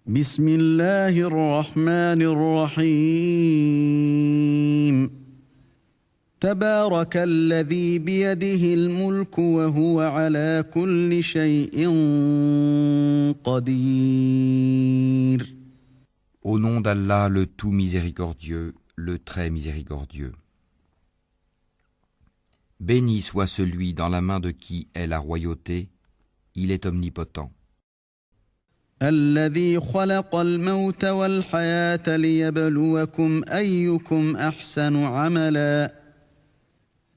بسم الله الرحمن الرحيم تبارك الذي بيده الملك وهو على كل شيء قدير. Au nom d'Allah, le tout miséricordieux, le très miséricordieux. Béni soit celui dans la main de qui est la royauté, il est omnipotent. الذي خلق الموت والحياة ليبلوكم أيكم أحسن عملا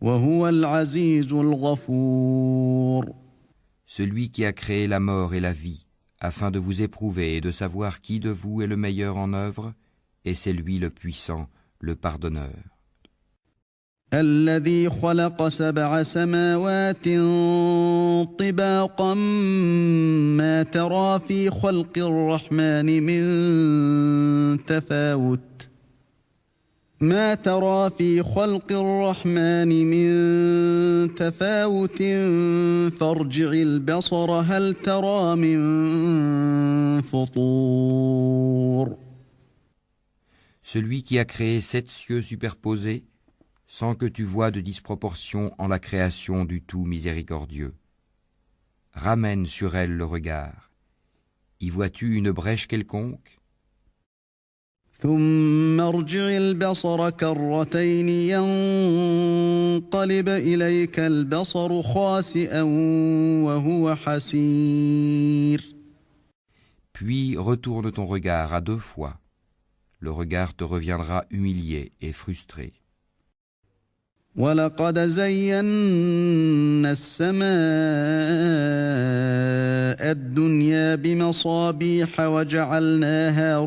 وهو العزيز الغفور. Celui qui a créé la mort et la vie, afin de vous éprouver et de savoir qui de vous est le meilleur en œuvre, et c'est lui le puissant, le pardonneur. الذي خلق 7 سماوات طباقا ما ترى في خلق الرحمن من تفاوت فارجع البصر هل ترى من فطور. Celui qui a créé 7 cieux superposés, sans que tu vois de disproportion en la création du tout miséricordieux. Ramène sur elle le regard. Y vois-tu une brèche quelconque? ثم ارجع البصر كرتين ينقلب إليك البصر خاسئا وهو حسير. Puis retourne ton regard à 2 fois. Le regard te reviendra humilié et frustré. وَلَقَدْ زَيَّنَّا السَّمَاءَ الدُّنْيَا بِمَصَابِيحَ وَجَعَلْنَاهَا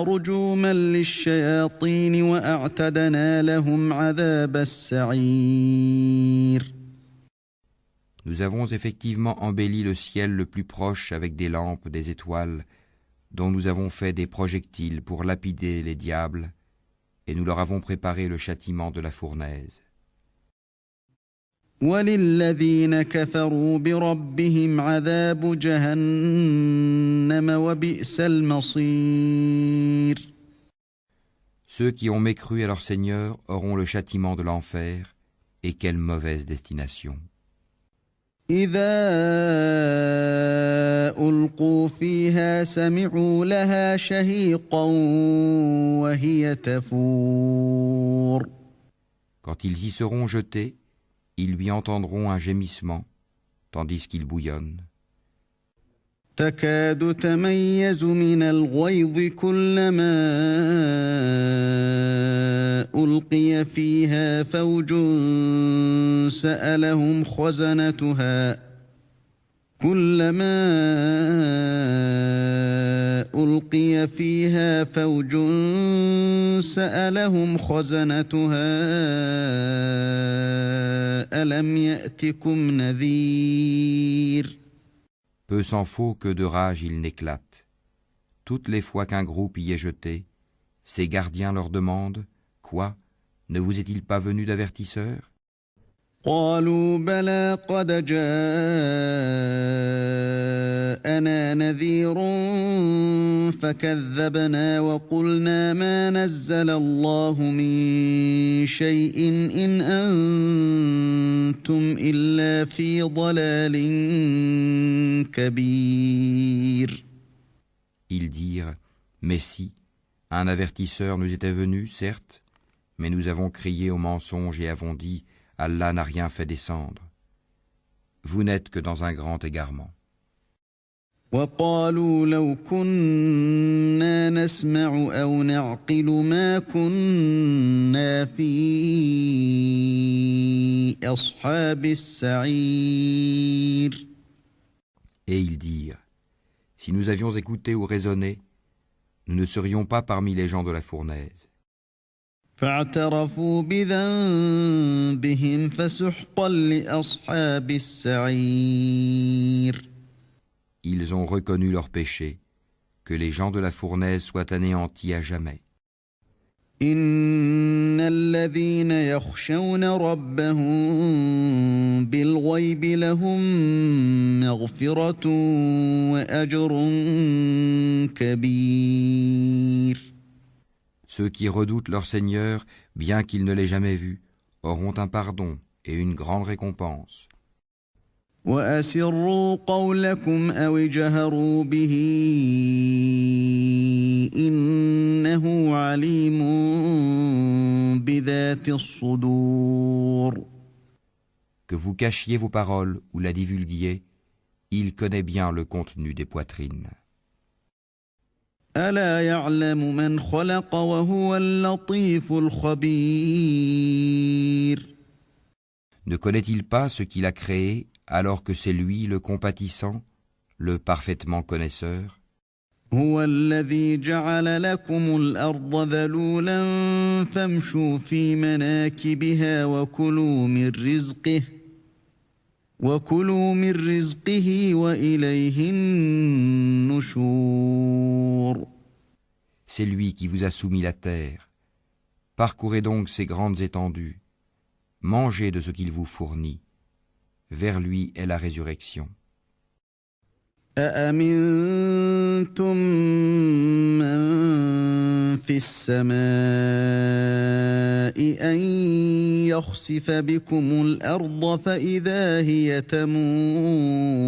رُجُومًا لِلشَّيَاطِينِ وَأَعْتَدْنَا لَهُمْ عَذَابَ السَّعِيرِ. Nous avons effectivement embelli le ciel le plus proche avec des lampes, des étoiles, dont nous avons fait des projectiles pour lapider les diables, et nous leur avons préparé le châtiment de la fournaise. وَلِلَّذِينَ كَفَرُوا بِرَبِّهِمْ عَذَابُ جَهَنَّمَ وَبِئْسَ الْمَصِيرُ. Ceux qui ont mécru à leur Seigneur auront le châtiment de l'enfer, et quelle mauvaise destination. إِذَا أُلْقُوا فِيهَا سَمِعُوا لَهَا شَهِيقًا وَهِيَ تَفُورُ. Quand ils y seront jetés, ils lui entendront un gémissement, tandis qu'il bouillonne. تكاد تميز من الغيظ كلما ألقي فيها فوج سألهم خزنتها ألم يأتكم نذير. Peu s'en faut que de rage il n'éclate. Toutes les fois qu'un groupe y est jeté, ses gardiens leur demandent « Quoi? Ne vous est-il pas venu d'avertisseur ?» قالوا بلى قد جاءنا نذير فكذبنا وقلنا ما نزل الله من شيء إن أنتم إلا في ضلال كبير. Ils dirent « Mais si, un avertisseur nous était venu, certes, mais nous avons crié au mensonge et avons dit « Allah n'a rien fait descendre. Vous n'êtes que dans un grand égarement. » وقالوا لو كنا نسمع أو نعقل ما كنا في أصحاب السعير. Et ils dirent « Si nous avions écouté ou raisonné, nous ne serions pas parmi les gens de la fournaise. » فاعترفوا بذنبهم فسحقا لأصحاب السعير. Ils ont reconnu leur péché, que les gens de la fournaise soient anéantis à jamais. إن الذين يخشون ربهم بالغيب الغيب لهم مغفرة وأجر كبير. Ceux qui redoutent leur Seigneur, bien qu'ils ne l'aient jamais vu, auront un pardon et une grande récompense. وأسروا قولكم أو اجهروا به إنه عليم بذات الصدور. Que vous cachiez vos paroles ou la divulguiez, il connaît bien le contenu des poitrines. ألا يعلم من خلق وهو اللطيف الخبير. Ne connaît-il pas ce qu'il a créé, alors que c'est lui le compatissant, le parfaitement connaisseur? هو الذي جعل لكم الأرض ذلولا فامشوا في مناكبها وكلوا من رزقه وإليه النشور. C'est lui qui vous a soumis la terre. Parcourez donc ces grandes étendues. Mangez de ce qu'il vous fournit. Vers lui est la résurrection. أأمنتم من في السماء أن يخسف بكم الأرض فإذا هي تمور.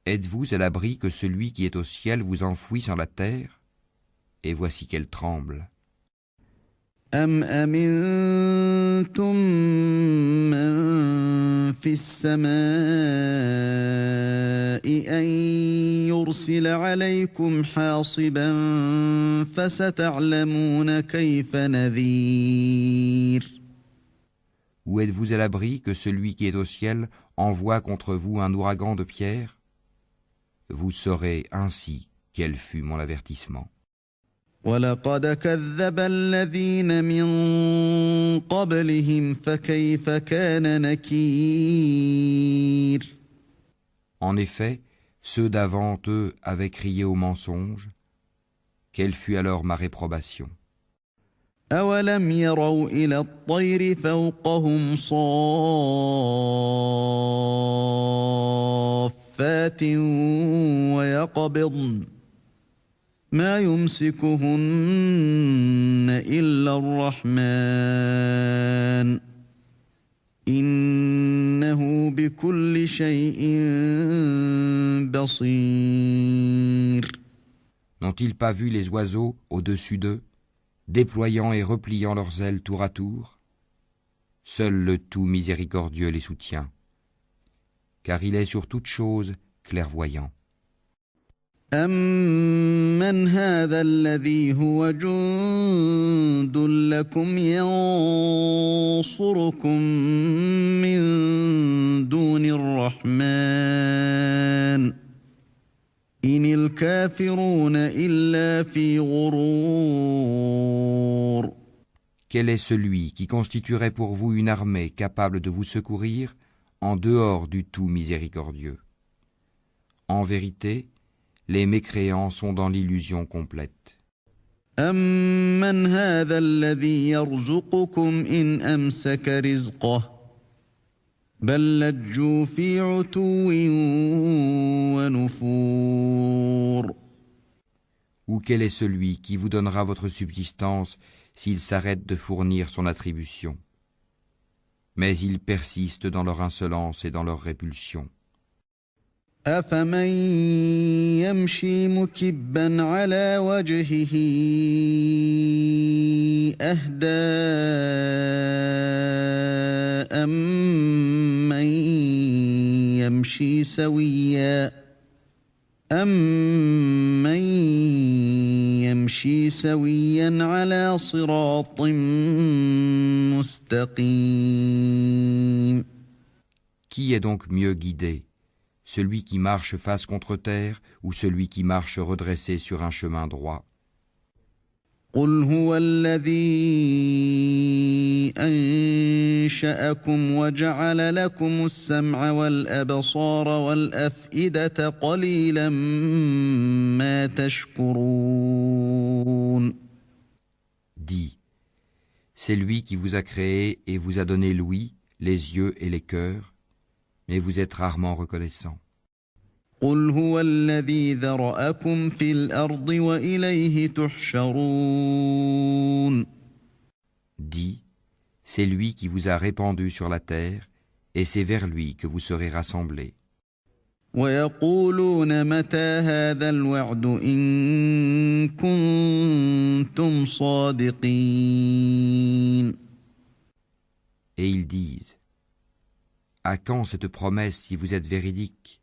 Êtes-vous à l'abri que celui qui est au ciel vous enfouisse en la terre? Et voici qu'elle tremble. أم أمنتم من في السماء أن يرسل عليكم حاصبا فستعلمون كيف نذير. Ou êtes-vous à l'abri que celui qui est au ciel envoie contre vous un ouragan de pierre? Vous saurez ainsi quel fut mon avertissement. ولقد كذب الذين من قبلهم فكيف كان نكير. En effet, ceux d'avant eux avaient crié au mensonge. Quelle fut alors ma réprobation? أولم يروا إلى الطير فوقهم صافات ويقبضن ما يمسكهن إلا الرحمن إنه بكل شيء بصير. N'ont-ils pas vu les oiseaux au-dessus d'eux, déployant et repliant leurs ailes tour à tour? Seul le tout miséricordieux les soutient, car il est sur toute chose clairvoyant. أَمَّنْ هَذَا الَّذِي هُوَ جُندٌ لَّكُمْ يَنصُرُكُم مِّن دُونِ الرَّحْمَٰنِ إِنِ الْكَافِرُونَ إِلَّا فِي غُرُورٍ. Quel est celui qui constituerait pour vous une armée capable de vous secourir en dehors du tout miséricordieux? En vérité, les mécréants sont dans l'illusion complète. أَمَّنْ هَذَا الَّذِي يَرْزُقُكُمْ إِنْ أَمْسَكَ رِزْقَهُ بَل لَّجُّوا فِي عُتُوٍّ وَنُفُورٍ. Ou quel est celui qui vous donnera votre subsistance s'il s'arrête de fournir son attribution? Mais ils persistent dans leur insolence et dans leur répulsion. أَفَمَن يَمْشِي مُكِبًّا عَلَى وَجْهِهِ أَهْدَىٰ أَمَّن يَمْشِي سَوِيًّا عَلَى صِرَاطٍ مُّسْتَقِيمٍ. Qui est donc mieux guidé? Celui qui marche face contre terre ou celui qui marche redressé sur un chemin droit? قُلْ هُوَ الَّذِي أَنشَأَكُمْ وَجَعَلَ لَكُمُ السَّمْعَ وَالْأَبْصَارَ وَالْأَفْئِدَةَ قَلِيلًا مَا تَشْكُرُونَ. Dis, c'est lui qui vous a créé et vous a donné l'ouïe, les yeux et les cœurs, mais vous êtes rarement reconnaissants. قل هو الذي ذرأكم في الأرض وإليه تحشرون. Dis, c'est lui qui vous a répandu sur la terre, et c'est vers lui que vous serez rassemblés. ويقولون متى هذا الوعد إن كنتم صادقين. Et ils disent, à quand cette promesse si vous êtes véridique?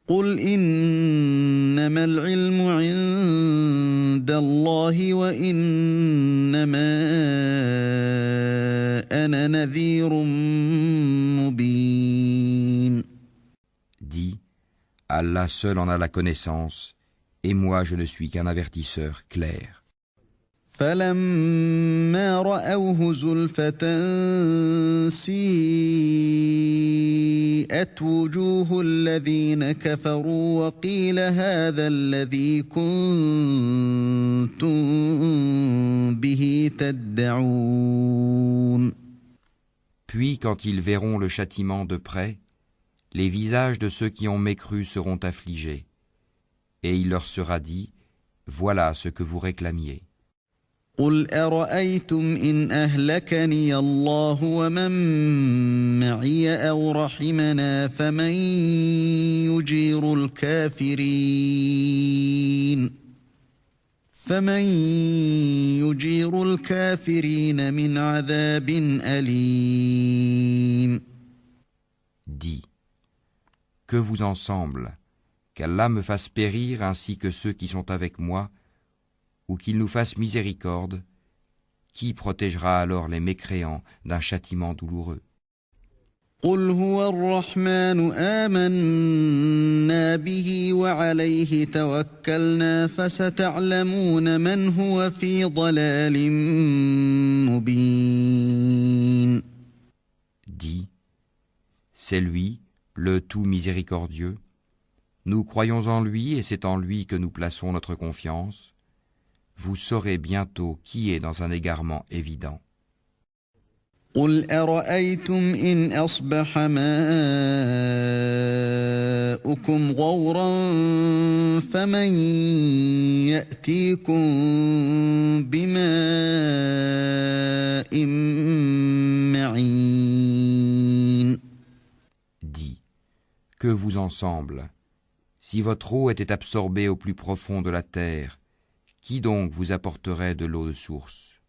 قل إنما العلم عند الله وإنما أنا نذير مبين. Dis, Allah seul en a la connaissance, et moi je ne suis qu'un avertisseur clair. فلما رأوه زلفة سيئت وجوه الذين كفروا وقيل هذا الذي كنتم به تدعون. Puis quand ils verront le châtiment de près, les visages de ceux qui ont mécru seront affligés, et il leur sera dit, voilà ce que vous réclamiez. قل أرأيتم إن أهلكني الله ومن معي أو رحمنا فمن يجير الكافرين من عذاب أليم. Dis, que vous en semble, qu'Allah me fasse périr ainsi que ceux qui sont avec moi, ou qu'il nous fasse miséricorde, qui protégera alors les mécréants d'un châtiment douloureux? قل هو الرحمن آمنا به وعليه توكلنا فستعلمون من هو في ضلال مبين. Dis, c'est lui, le tout miséricordieux. Nous croyons en lui et c'est en lui que nous plaçons notre confiance. Vous saurez bientôt qui est dans un égarement évident. قل أرأيتم إن أصبح ماؤكم غورا فمن يأتيكم بماء معين. Dis, que vous en semble, si votre eau était absorbée au plus profond de la terre, qui donc vous apporterait de l'eau de source?